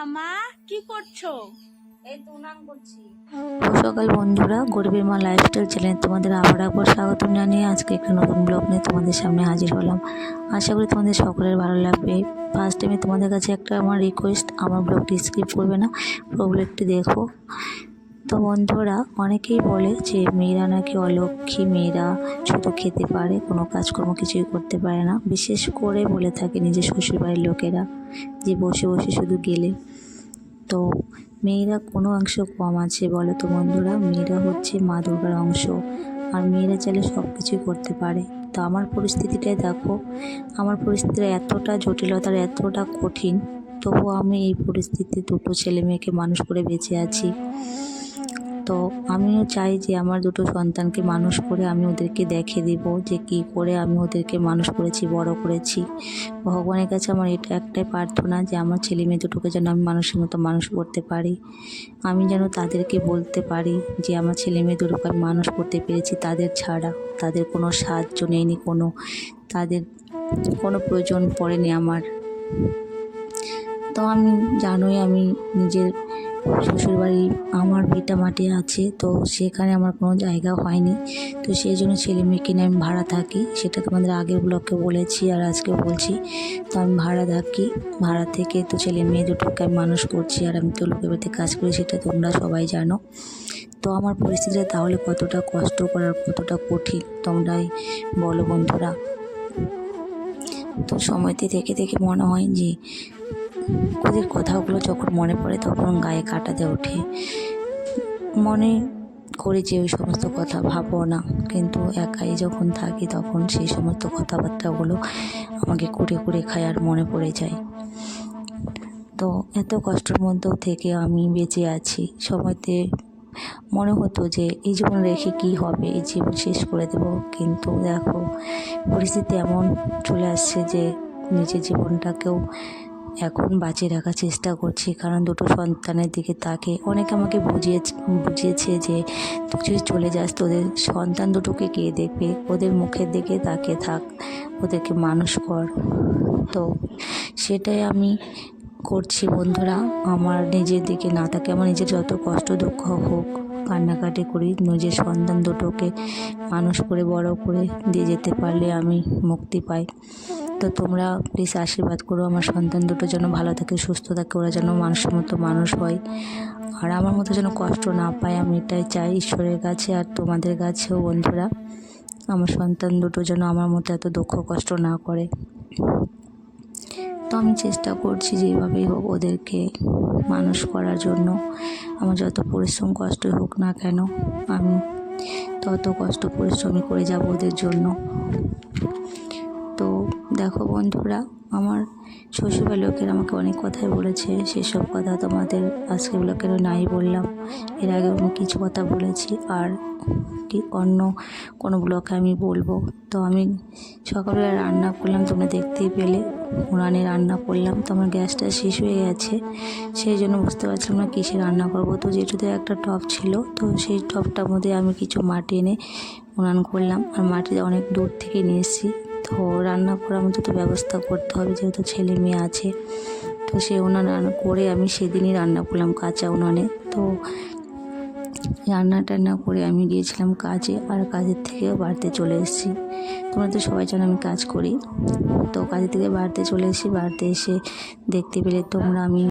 মা কি করছো? এই তো উনান করছি। সকাল বন্ধুরা, গরিবের মা লাইফস্টাইল চ্যানেল তোমাদের আবার একবার স্বাগতম জানিয়ে আজকে একটা নতুন ব্লগ নিয়ে তোমাদের সামনে হাজির হলাম। আশা করি তোমাদের সকলের ভালো লাগবে। ফার্স্ট টাইমে তোমাদের কাছে একটা আমার রিকোয়েস্ট, আমার ব্লগটি স্কিপ করবে না, পুরো ব্লগটি দেখো। তো বন্ধুরা, অনেকেই বলে যে মেয়েরা নাকি অলক্ষী, মেয়েরা শুধু খেতে পারে, কোনো কাজকর্ম কিছুই করতে পারে না। বিশেষ করে বলে থাকে নিজের শ্বশুরবাড়ির লোকেরা যে বসে বসে শুধু গেলে। তো মেয়েরা কোনো অংশ কম আছে বলো তো বন্ধুরা? মেয়েরা হচ্ছে মা দুর্গার অংশ, আর মেয়েরা চাইলে সব কিছুই করতে পারে। তো আমার পরিস্থিতিটাই দেখো, আমার পরিস্থিতিটা এতটা জটিলতার, এতটা কঠিন, তবুও আমি এই পরিস্থিতিতে দুটো ছেলে মেয়েকে মানুষ করে বেঁচে আছি। তো আমিও চাই যে আমার দুটো সন্তানকে মানুষ করে আমি ওদেরকে দেখে দেব যে কী করে আমি ওদেরকে মানুষ করেছি, বড় করেছি। ভগবানের কাছে আমার এটা একটাই প্রার্থনা যে আমার ছেলে মেয়ে দুটোকে যেন আমি মানুষের মতো মানুষ করতে পারি। আমি যেন তাদেরকে বলতে পারি যে আমার ছেলে মেয়ে দুটোকে আমি মানুষ করতে পেরেছি তাদের ছাড়া। তাদের কোনো সাহায্য নেয়নি, তাদের কোনো প্রয়োজন পড়েনি আমার। তো আমি জানোই, আমি নিজের শ্বশুরবাড়ি আমার ভিটা মাটি আছে, তো সেখানে আমার কোনো জায়গা হয়নি। তো সেই জন্য ছেলে মেয়েকে নিয়ে আমি ভাড়া থাকি, সেটা তোমাদের আগের ব্লগে বলেছি আর আজকেও বলছি। তো আমি ভাড়া থাকি, ভাড়া থেকে তো ছেলে মেয়ে দুটোকে আমি মানুষ করছি, আর আমি তো লোকের বাড়িতে কাজ করি, সেটা তোমরা সবাই জানো। তো আমার পরিস্থিতিটা তাহলে কতটা কষ্ট করার, কতটা কঠিন তোমরাই বলো বন্ধুরা। তো সময়তে থেকে থেকে মনে হয় যে ওদের কথাগুলো যখন মনে পড়ে তখন গায়ে কাঁটা দিয়ে ওঠে। মনে করি যে ওই সমস্ত কথা ভাবো না, কিন্তু একাই যখন থাকি তখন সেই সমস্ত কথাবার্তাগুলো আমাকে কুড়ে কুড়ে খায় আর মনে পড়ে যায়। তো এত কষ্টের মধ্যেও থেকে আমি বেঁচে আছি। সময়তে মনে হতো যে এই জীবন রেখে কি হবে, এই জীবন শেষ করে দেব, কিন্তু দেখো পরিস্থিতি এমন চলে আসছে যে নিজের জীবনটাকেও এখন বাঁচিয়ে রাখার চেষ্টা করছি। কারণ দুটো সন্তানের দিকে তাকে অনেকে আমাকে বুঝিয়েছে যে তুই যদি চলে যাস তোদের সন্তান দুটোকে কে দেখবে, ওদের মুখের দিকে তাকে থাক, ওদেরকে মানুষ কর। তো সেটাই আমি করছি বন্ধুরা। আমার নিজের দিকে না থাকে, আমার নিজের যত কষ্ট দুঃখ হোক, কান্নাকাটি করি, নিজের সন্তান দুটোকে মানুষ করে বড় করে দিয়ে যেতে পারলে আমি মুক্তি পাই। তো তোমরা প্লিজ আশীর্বাদ করো আমার সন্তান দুটো যেন ভালো থাকে, সুস্থ থাকে, ওরা যেন মানুষের মতো মানুষ হয়, আর আমার মতো যেন কষ্ট না পায়। আমি এটাই চাই ঈশ্বরের কাছে আর তোমাদের কাছেও বন্ধুরা, আমার সন্তান দুটো যেন আমার মতো এত দুঃখ কষ্ট না করে। তো আমি চেষ্টা করছি যেভাবেই হোক ওদেরকে মানুষ করার জন্য। আমার যত পরিশ্রম কষ্ট হোক না কেন, আমি তত কষ্ট পরিশ্রমই করে যাব ওদের জন্য। তো দেখো বন্ধুরা, আমার শ্বশুরবাড়ির লোকেরা আমাকে অনেক কথাই বলেছে, সেসব কথা তোমাদের আজকে ব্লগের নাই বললাম। এর আগেও আমি কিছু কথা বলেছি, আর কি অন্য কোনো ব্লগে আমি বলবো। তো আমি সকালবেলা রান্না করলাম, তোমরা দেখতেই পেলে, উনানে রান্না করলাম। তো আমার গ্যাসটা শেষ হয়ে গেছে, সেই জন্য বুঝতে পারছিলাম না কিসে রান্না করব। তো যেটুতে একটা টব ছিল, তো সেই টবটার মধ্যে আমি কিছু মাটি এনে উনান করলাম, আর মাটি অনেক দূর থেকে নিয়ে এসেছি। তো রান্না করার মতো তো ব্যবস্থা করতে হবে, যেহেতু ছেলে মেয়ে আছে। তো সেই উনান রান্না করে আমি সেদিনই রান্না করলাম কাঁচা উনানে। তো রান্না টান্না করে আমি গিয়েছিলাম কাজে, আর কাজের থেকেও বাড়িতে চলে এসেছি। তোমরা তো সবাই জানো আমি কাজ করি। তো কাজের থেকে বাড়িতে চলে এসেছি, বাড়িতে এসে দেখতে পেলে তোমরা আমি